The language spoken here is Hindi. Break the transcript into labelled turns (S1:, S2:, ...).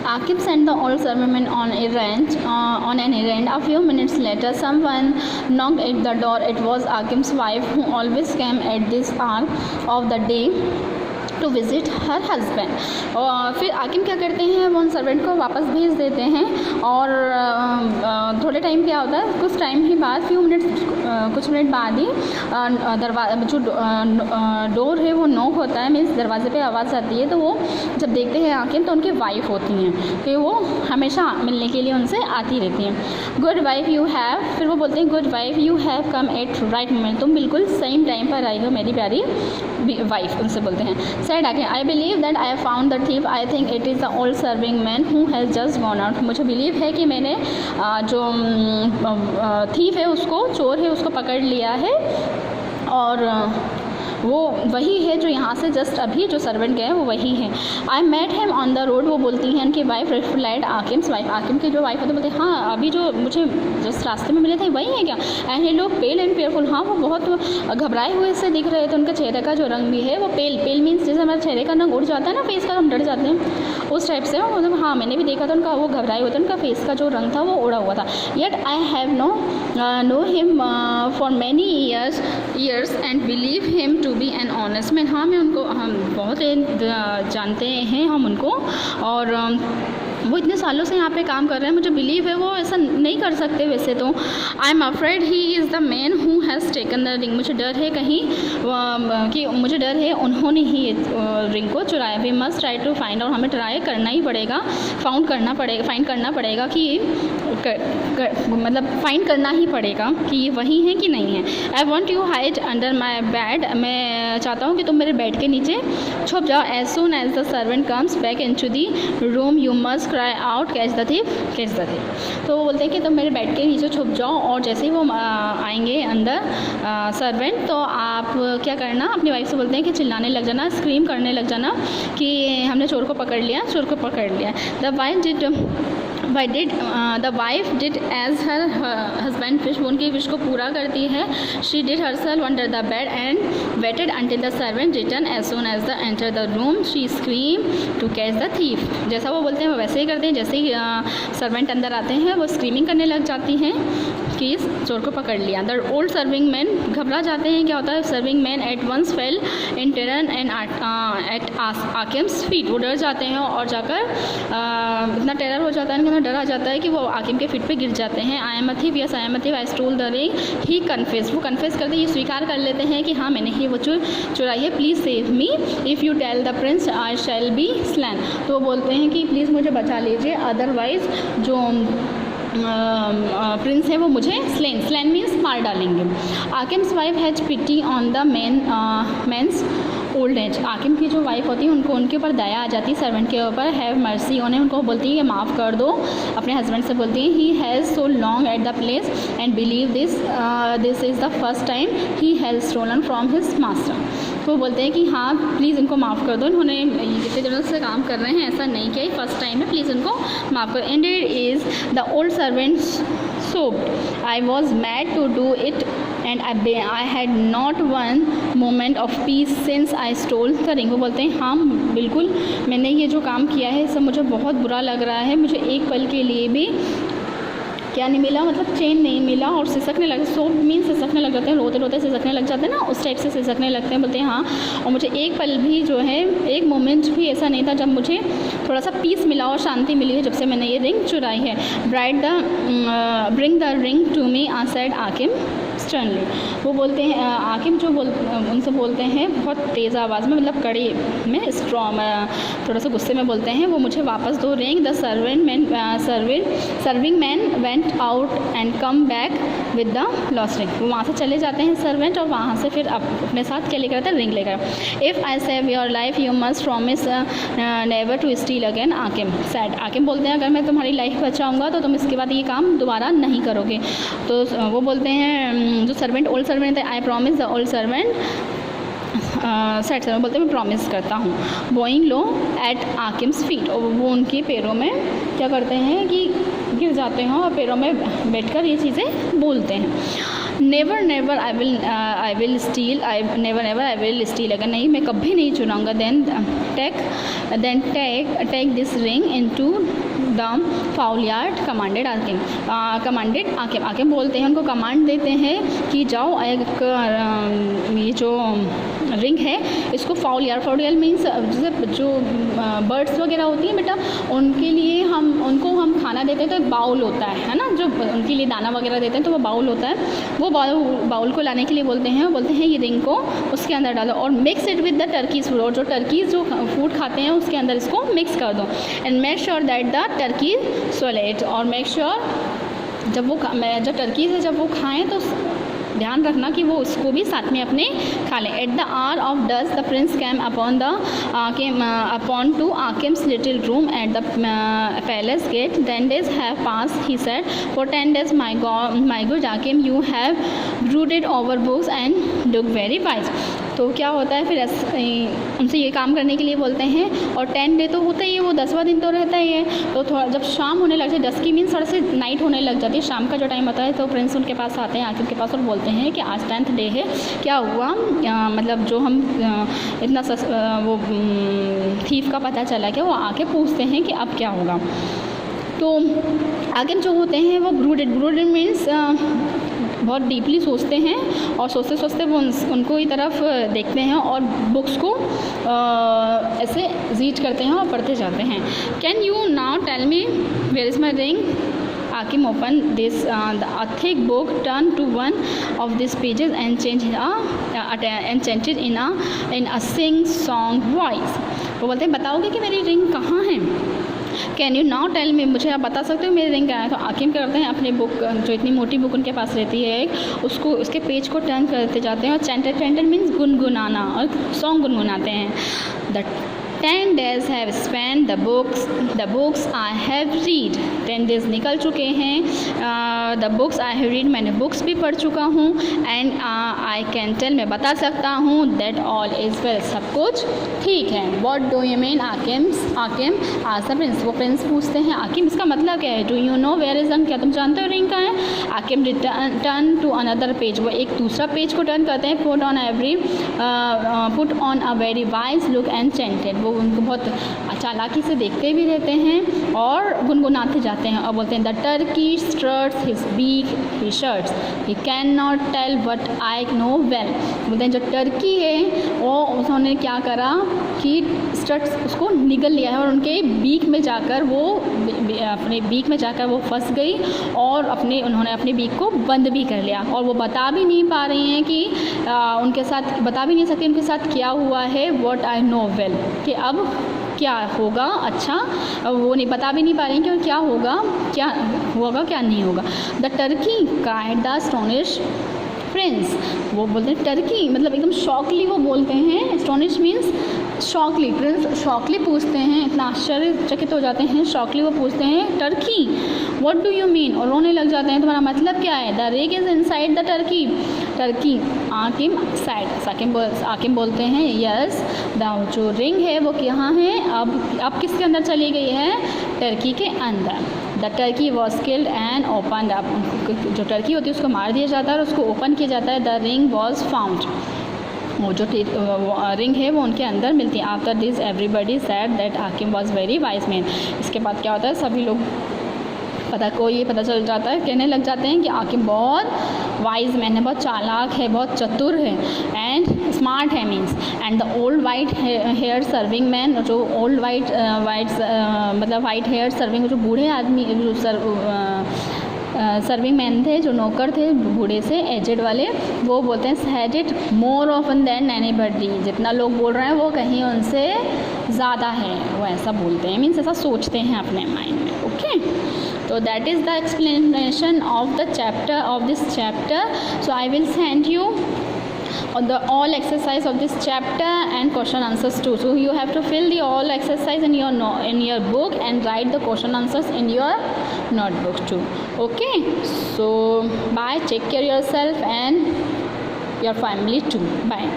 S1: Akim sent the old servant on an errand. A few minutes later, someone knocked at the door. It was Akim's wife, who always came at this hour of the day to visit her husband. और फिर आकिम क्या करते हैं, वो उन सर्वेंट को वापस भेज देते हैं। और थोड़े टाइम क्या होता है, कुछ टाइम ही बाद, कुछ मिनट बाद ही जो डोर है वो नॉक होता है, मीन्स दरवाजे पे आवाज़ आती है। तो वो जब देखते हैं आकिम, तो उनकी वाइफ होती हैं कि वो हमेशा मिलने के लिए उनसे आती रहती हैं। गुड वाइफ यू हैव, फिर वो बोलते हैं good wife you have come at right moment, तुम बिल्कुल सेम टाइम पर आई हो मेरी प्यारी वाइफ, उनसे बोलते हैं। Said again, I believe that I have found the thief. I think it is the old serving man who has just gone out. मुझे बिलीव है कि मैंने जो थीफ है उसको, चोर है उसको पकड़ लिया है, और वो वही है जो यहाँ से जस्ट अभी जो सर्वेंट गए वो वही है। I met him on the road, वो बोलती हैं उनकी वाइफ रिफ्लाइड आकिम्स वाइफ, आकिम की जो वाइफ होती है बोलते हैं हाँ अभी जो मुझे जस्ट रास्ते में मिले थे वही है क्या। एंड ही लोग पेल एंड फेयरफुल, हाँ वो बहुत घबराए हुए से दिख रहे थे, उनके चेहरे का जो रंग भी है वो पेल मीन्स जैसे हमारे चेहरे का रंग उड़ जाता है ना फेस का, हम डर जाते हैं उस टाइप से। मतलब हाँ मैंने भी देखा था उनका, वो घबराए हुए थे, उनका फेस का जो रंग था वो उड़ा हुआ था। Yet I have know him for many years and believe him to be an honest man. हाँ मैं उनको, हम बहुत जानते हैं हम उनको, और वो इतने सालों से यहाँ पे काम कर रहे हैं, मुझे बिलीव है वो ऐसा नहीं कर सकते वैसे तो। I am afraid he is the man who has taken the ring, मुझे डर है कहीं कि मुझे डर है उन्होंने ही रिंग को चुराया। We must try to find out, हमें ट्राई करना ही पड़ेगा, फाइंड करना पड़ेगा कि मतलब फाइंड करना ही पड़ेगा कि ये वही है कि नहीं है। I want you hide under my bed, मैं चाहता हूँ कि तुम मेरे बेड के नीचे छुप जाओ। As soon as the servant comes back into the room you must cry out catch the thief. तो वो बोलते हैं कि तुम मेरे बेड के नीचे छुप जाओ, और जैसे ही वो आएंगे अंदर सर्वेंट, तो आप क्या करना, अपनी वाइफ से बोलते हैं कि चिल्लाने लग जाना, स्क्रीम करने लग जाना कि हमने चोर को पकड़ लिया। The wife did as her husband wish, वो उनकी विश को पूरा करती है। She did herself under the bed and waited until the servant return as soon as the enter the room she scream to catch the thief. जैसा वो बोलते हैं वो वैसे ही करते हैं, जैसे ही सर्वेंट अंदर आते हैं वो स्क्रीमिंग करने लग जाती हैं कि इस चोर को पकड़ लिया। द ओल्ड सर्विंग मैन घबरा जाते हैं, क्या होता है, serving man at once fell in terror and at Akim's feet, वो डर जाते हैं और जाकर इतना टेरर हो जाता है, इनका डर आ जाता है कि वो आकिम के फीट पे गिर जाते हैं। I am a thief, yes I am a thief, I stole the ring. He confess, वो कन्फेस करते, ये स्वीकार कर लेते हैं कि हाँ मैंने ही वो चुराई है। Please save me, if you tell the prince I shall be slain, तो वो बोलते हैं कि प्लीज़ मुझे बचा लीजिए, अदरवाइज़ जो प्रिंस है वो मुझे स्लैन मीन्स मार डालेंगे। Akim's wife has pity on the man's old age, Akim की जो वाइफ होती है उनको उनके ऊपर दया आ जाती है सर्वेंट के ऊपर। हैव मर्सी, उनको बोलती है कि माफ़ कर दो, अपने हस्बैंड से बोलती है। He has so long at the place and believe this is the first time he has stolen from his master, तो वो बोलते हैं कि हाँ प्लीज़ इनको माफ़ कर दो, इन्होंने कितने दिनों से काम कर रहे हैं, ऐसा नहीं किया, फर्स्ट टाइम है, प्लीज़ इनको माफ़ करो। And it is the old servant sobbed, I was mad to do it and I had not one moment of peace since I stole the ring, वो बोलते हैं हाँ बिल्कुल मैंने ये जो काम किया है सब मुझे बहुत बुरा लग रहा है, मुझे एक पल के लिए भी क्या नहीं मिला, मतलब चैन नहीं मिला, और सिसकने लगे, सोप मीन्स सिसकने लग जाते हैं, रोते रोते सिसकने लग जाते हैं ना, उस टाइप से सिसकने लगते हैं। बोलते हैं हाँ, और मुझे एक पल भी जो है, एक मोमेंट भी ऐसा नहीं था जब मुझे थोड़ा सा पीस मिला और शांति मिली है जब से मैंने ये रिंग चुराई है। Bring the ring to me aside Akim sternly, वो बोलते हैं आकिम जो उनसे बोलते हैं बहुत तेज़ आवाज़ में, मतलब कड़ी में, स्ट्रॉन्ग, थोड़ा सा गुस्से में बोलते हैं, वो मुझे वापस दो ring. The serving man went out and come back with the lost ring, वो वहाँ से चले जाते हैं सर्वेंट, और वहाँ से फिर अपने साथ क्या लेकर आते हैं, रिंग लेकर। If I save your life you must promise never to steal again, Akim said, Akim बोलते हैं अगर मैं तुम्हारी लाइफ बचाऊँगा तो तुम इसके बाद ये काम दोबारा नहीं करोगे। तो वो बोलते हैं जो सर्वेंट, ओल्ड सर्वेंट है, I promise the old servant set servant बोलते हैं मैं प्रॉमिस करता हूँ। बोइंग लो एट आकिम्स फीट, और वो उनके पैरों में क्या करते हैं कि गिर जाते हैं और पैरों में बैठकर ये चीज़ें बोलते हैं। Never never I will steal, never I will steal, अगर नहीं मैं कभी नहीं चुराऊँगा। Then take this ring into the fowl yard commanded Akim, Akim बोलते हैं, उनको कमांड देते हैं कि जाओ एक ये जो रिंग है इसको फाउलियार्ड मीन्स जैसे जो बर्ड्स वगैरह होती हैं बेटा, उनके लिए उनको हम खाना देते हैं तो एक बाउल होता है ना, जो उनके लिए दाना वगैरह देते हैं तो वो बाउल होता है, वो बाउल को लाने के लिए बोलते हैं ये रिंग को उसके अंदर डालो और mix it with the Turkey's food, और जो टर्कीज जो फूड खाते हैं उसके अंदर इसको मिक्स कर दो, and make sure that the Turkey swallow, और मेक श्योर जब टर्कीज है जब वो खाएँ तो ध्यान रखना कि वो उसको भी साथ में अपने खा लें। At the hour of dust the prince came upon to Akim's little room at the palace gate. 10 days have passed, he said. For 10 days, my good Akim, you have brooded over books and look very wise. तो क्या होता है फिर उनसे ये काम करने के लिए बोलते हैं, और 10 day तो होता ही है, वो 10वां दिन तो रहता ही है। तो थोड़ा जब शाम होने लग जाए, डस्की मीन्स थोड़ा से नाइट होने लग जाती है, शाम का जो टाइम होता है, तो प्रिंस उनके पास आते हैं, आकिम के पास, और बोलते हैं कि आज 10th day है, क्या हुआ, मतलब जो हम इतना वो थीफ का पता चला क्या, वो आके पूछते हैं कि अब क्या होगा। तो आकिम जो होते हैं वो ब्रूडेड मीन्स बहुत डीपली सोचते हैं, और सोचते सोचते वो उनको ही तरफ देखते हैं और बुक्स को ऐसे रीड करते हैं और पढ़ते जाते हैं। Can you now tell me where is my ring? Akim opened this a thick book, turned to one of these pages and chanted in a sing-song voice. वो बोलते हैं बताओगे कि मेरी रिंग कहाँ है? Can you now tell me, मुझे आप बता सकते हो मेरी रिंग कहाँ है? तो आकिम क्या करते हैं, अपनी बुक जो इतनी मोटी बुक उनके पास रहती है उसको उसके पेज को टर्न करते जाते हैं, और चैंटेड मीन्स गुनगुनाना, और सॉन्ग गुनगुनाते हैं। The 10 days have spent, the books I have read, 10 days निकल चुके हैं, the books I have read, मैंने बुक्स भी पढ़ चुका हूँ, and I can tell, मैं बता सकता हूँ, that all is well, सब कुछ ठीक है। What do you mean? आकिम asked the prince, वो प्रिंस पूछते हैं आकिम इसका मतलब क्या है? Do you know where is ring, क्या तुम जानते हो रिंग कहाँ है? आकिम turn to another page, वो एक दूसरा पेज को टर्न करते हैं, put on a very wise look and chanted, वो उनको बहुत चालाकी से देखते भी रहते हैं और गुनगुनाते जाते हैं, और बोलते हैं the turkey struts his beak he shirts he can not tell what I know well. बोलते हैं जो टर्की है वो उन्होंने क्या करा कि स्ट्रट्स उसको निगल लिया है, और उनके बीक में जाकर वो फंस गई, और उन्होंने अपने बीक को बंद भी कर लिया, और वो बता भी नहीं पा रही हैं कि उनके साथ बता भी नहीं सकती उनके साथ क्या हुआ है, व्हाट आई नो वेल, कि अब क्या होगा, अच्छा वो नहीं बता भी नहीं पा रही कि क्या होगा क्या नहीं होगा। The Turkey cried the astonish Prince, वो बोलते हैं टर्की मतलब एकदम शॉकली वो बोलते हैं, astonish means shockly, prince shockly पूछते हैं, इतना आश्चर्यचकित हो जाते हैं, शॉकली वो पूछते हैं turkey what do you mean, और रोने लग जाते हैं, तुम्हारा मतलब क्या है? The ring is inside the turkey, Akim said, Akim बोलते हैं यस, द जो रिंग है वो कहाँ है, अब किसके अंदर चली गई है? टर्की के अंदर। The Turkey was killed and open up, जो टर्की होती है उसको मार दिया जाता है और उसको ओपन किया जाता है। द रिंग वॉज फाउंड, वो जो रिंग है वो उनके अंदर मिलती है। After this everybody said that Akim was very wise man, इसके बाद क्या होता है सभी लोग ये पता चल जाता है, कहने लग जाते हैं कि आकिम बहुत वाइज मैन है, बहुत चालाक है, बहुत चतुर है, एंड स्मार्ट है means. And the old white hair serving man, जो ओल्ड मतलब वाइट हेयर सर्विंग, जो बूढ़े आदमी जो सर्विंग मैन थे, जो नौकर थे बूढ़े से एजेड वाले, वो बोलते हैं had it more often than anybody, जितना लोग बोल रहे हैं वो कहीं उनसे ज़्यादा है, वो ऐसा बोलते हैं, मीन्स ऐसा सोचते हैं अपने माइंड में। Okay, so that is the explanation of the chapter of this chapter. So I will send you on the all exercise of this chapter and question answers too. So you have to fill the all exercise in your book and write the question answers in your notebook too. Okay, so bye, take care yourself and your family too. Bye.